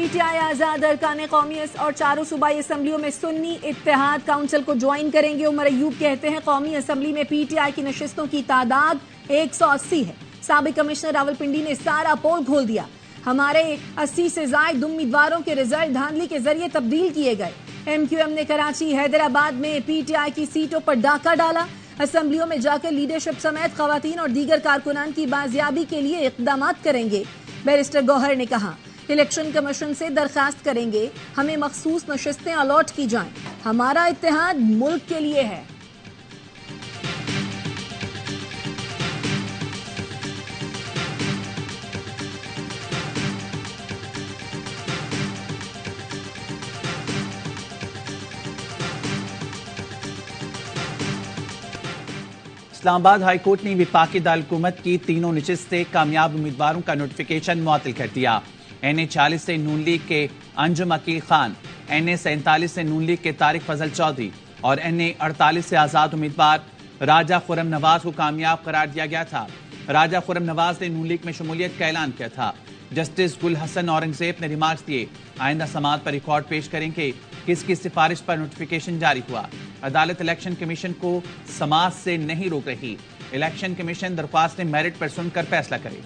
PTI आजाद अरकान कौमी और चारों सूबाई असम्बलियों में सुन्नी इत्तेहाद काउंसिल को ज्वाइन करेंगे। उमर अयूब कहते हैं कौमी असम्बली में पीटीआई की नशिस्तों की तादाद 180 है। साबिक कमिश्नर रावलपिंडी ने सारा पोल खोल दिया। हमारे 80 से जायद उम्मीदवारों के रिजल्ट धांधली के जरिए तब्दील किए गए। एमक्यूएम ने कराची हैदराबाद में पीटीआई की सीटों पर डाका डाला। असम्बलियों में जाकर लीडरशिप समेत खवातीन और दीगर कारकुनान की बाजियाबी के लिए इकदाम करेंगे। बैरिस्टर गौहर ने कहा इलेक्शन कमीशन से दरखास्त करेंगे हमें मखसूस नशिस्तें अलॉट की जाएं। हमारा इत्तेहाद मुल्क के लिए है। इस्लामाबाद हाईकोर्ट ने विफाकी दारकूमत की तीनों नशिस्तें कामयाब उम्मीदवारों का नोटिफिकेशन मुअत्तल कर दिया। NA 40 से नून लीग के अंजुम अकील खान, NA 47 से नून लीग के तारिक फजल चौधरी और NA 48 से आजाद उम्मीदवार राजा खुर्रम नवाज को कामयाब करार दिया गया था। राजा खुर्रम नवाज ने नून लीग में शमूलियत का ऐलान किया था। जस्टिस गुल हसन औरंगजेब ने रिमार्क्स दिए आइंदा समाअत पर रिकॉर्ड पेश करेंगे। किसकी सिफारिश पर नोटिफिकेशन जारी हुआ। अदालत इलेक्शन कमीशन को समाअत से नहीं रोक रही। इलेक्शन कमीशन दरख्वास्त मेरिट पर सुनकर फैसला करे।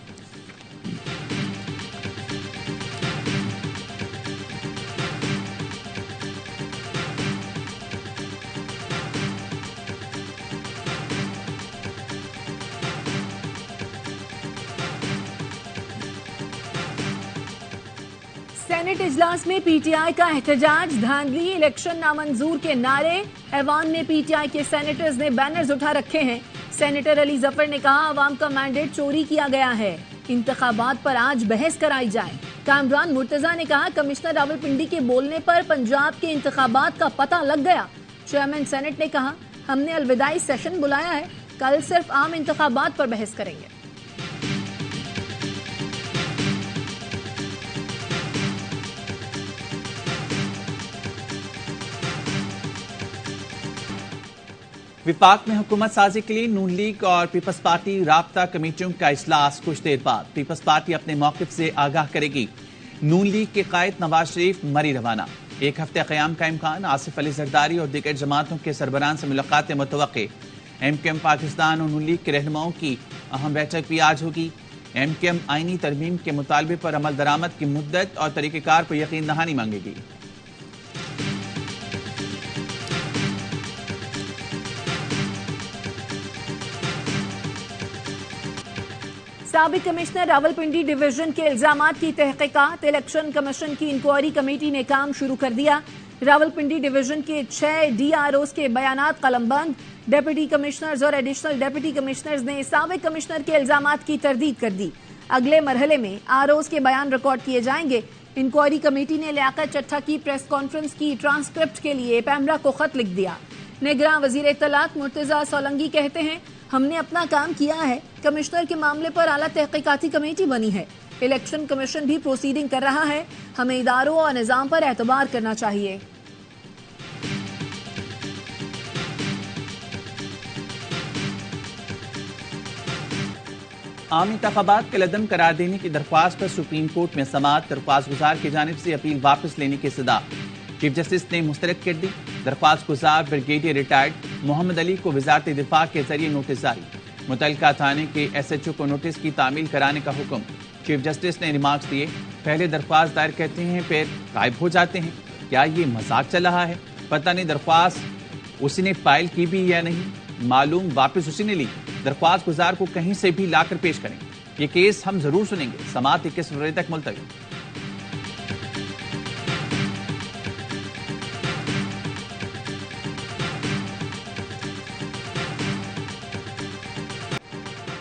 सेनेट इजलास में पीटीआई का एहतजाज। धांधली इलेक्शन नामंजूर के नारे। ऐवान में पीटीआई के सेनेटर्स ने बैनर्स उठा रखे हैं। सेनेटर अली जफर ने कहा अवाम का मैंडेट चोरी किया गया है। इंतखाबात पर आज बहस कराई जाए। कामरान मुर्तजा ने कहा कमिश्नर रावलपिंडी के बोलने पर पंजाब के इंतखाबात का पता लग गया। चेयरमैन सेनेट ने कहा हमने अलविदाई सेशन बुलाया है, कल सिर्फ आम इंतखाबात पर बहस करेंगे। विफाक में हुकूमत साजी के लिए नून लीग और पीपल्स पार्टी राब्ता कमेटियों का इजलास कुछ देर बाद। पीपल्स पार्टी अपने मौकिफ से आगाह करेगी। नून लीग के कायद नवाज शरीफ मरी रवाना। एक हफ्ते क़याम का इम्कान। आसिफ अली जरदारी और दीगर जमातों के सरबराहान से मुलाकातें मुतवक्के। एमक्यूएम पाकिस्तान और नून लीग के रहनुमाओं की अहम बैठक भी आज होगी। एमक्यूएम आईनी तरमीम के मुतालबे पर अमल दरामद की मुद्दत और तरीक़ेकार पर यकीन दहानी मांगेगी। साबिक कमिश्नर रावलपिंडी डिवीजन के इल्जामात की तहकीकात। इलेक्शन कमीशन की इंक्वायरी कमेटी ने काम शुरू कर दिया। रावलपिंडी डिवीजन के 6 DROs के बयानात कलमबंद। डिप्टी कमिश्नर्स और एडिशनल डिप्टी कमिश्नर्स ने साबिक कमिश्नर के इल्जामात की तरदीद कर दी। अगले मरहले में ROs के बयान रिकॉर्ड किए जाएंगे। इंक्वायरी कमेटी ने लियाकत चट्टा की प्रेस कॉन्फ्रेंस की ट्रांसक्रिप्ट के लिए पैमरा को खत लिख दिया। निगरान वजीर इत्तलात मुर्तजा सोलंगी कहते हैं हमने अपना काम किया है। कमिश्नर के मामले पर आला तहकीकाती कमेटी बनी है। इलेक्शन कमीशन भी प्रोसीडिंग कर रहा है। हमें इदारों और निजाम पर एतबार करना चाहिए। आम इंतखाबात के लदम करार देने की दरख्वास्त पर सुप्रीम कोर्ट में समाअत। दरख्वास्त गुजार की जानिब से अपील वापस लेने की सदा चीफ जस्टिस ने मुस्तरद कर दी। दरख्वास्त गुजार ब्रिगेडियर रिटायर्ड मोहम्मद अली को वजारत दिफा के जरिए नोटिस जारी। मुतल्लिका थाने के SHO को नोटिस की तामील कराने का हुक्म। चीफ जस्टिस ने रिमार्क्स दिए पहले दरख्वास्त दायर करते हैं फिर गायब हो जाते हैं। क्या ये मजाक चल रहा है? पता नहीं दरख्वास्त उसी ने फाइल की भी या नहीं, मालूम वापस उसी ने ली। दरख्वास्त गुजार को कहीं से भी लाकर पेश करें। ये केस हम जरूर सुनेंगे। समाअत 21 फरवरी तक मुलतवी।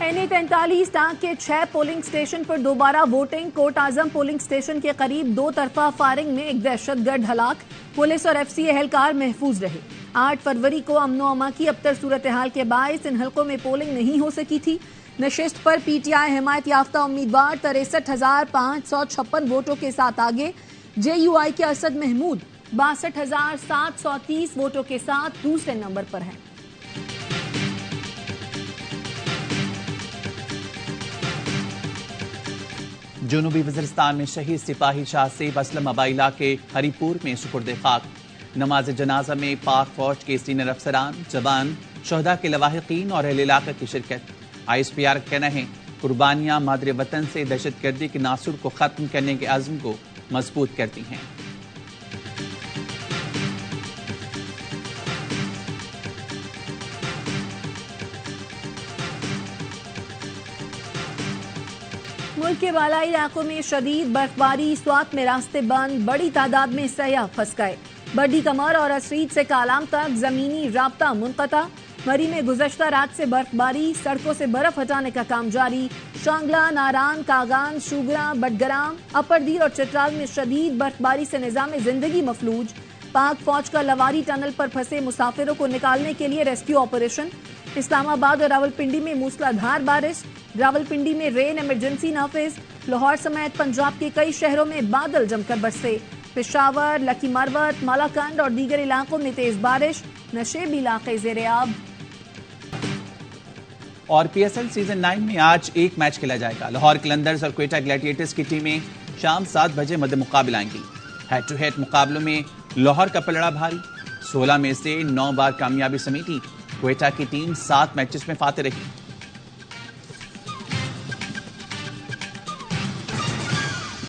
NA 43 टांग के 6 पोलिंग स्टेशन पर दोबारा वोटिंग। कोट आजम पोलिंग स्टेशन के करीब 2 तरफा फायरिंग में एक दहशतगर्द हलाक। पुलिस और FCA एहलकार महफूज रहे। 8 फरवरी को अमनो अमा की अबतर सूरत हाल के बायस इन हल्कों में पोलिंग नहीं हो सकी थी। नशिस्त पर PTI हिमायत याफ्ता उम्मीदवार 63,556 वोटों के साथ आगे। JUI के असद महमूद 62,730 वोटों के साथ दूसरे नंबर पर हैं। जनूबी वज़ीरिस्तान में शहीद सिपाही शाहसेब असलम अबाइला के हरीपुर में सुपुर्द खाक। नमाज जनाजा में पाक फौज के सीनियर अफसरान, जवान, शहदा के लवाहिकीन और अहले इलाका की शिरकत। ISPR का कहना है कुर्बानियां मादरे वतन से दहशतगर्दी के नासुर को खत्म करने के अज़्म को मजबूत करती हैं। मुल्क के बालाई इलाकों में शदीद बर्फबारी, स्वात में रास्ते बंद, बड़ी तादाद में सयाह फंस गए। बड्डी कमर और असरीद से कालाम तक जमीनी राब्ता मुनक़ता। मरी में गुज़श्ता रात से बर्फबारी, सड़कों से बर्फ हटाने का काम जारी। शांगला, नारान, कागान, शुगरा, बटग्राम, अपरदीर और चतराल में शदीद बर्फबारी से निज़ाम जिंदगी मफलूज। पाक फौज का लवारी टनल पर फंसे मुसाफिरों को निकालने के लिए रेस्क्यू ऑपरेशन। इस्लामाबाद और रावलपिंडी में मूसलाधार बारिश। रावलपिंडी में रेन इमरजेंसी नाफिज। लाहौर समेत पंजाब के कई शहरों में बादल जमकर बरसे। पेशावर, लकी मरवत, मालाकंड और दीगर इलाकों में तेज बारिश। नशेबी इलाके ज़ेर-ए-आब। और PSL सीजन 9 में आज एक मैच खेला जाएगा। लाहौर कलंदर्स और क्वेटा ग्लैडिएटर्स की टीमें शाम 7 बजे मध्य मुकाबला आएंगी। हेड टू हेड मुकाबलों में लाहौर का पलड़ा भारी, 16 में से 9 बार कामयाबी समेटी। क्वेटा की टीम 7 मैचेस में फाते रही।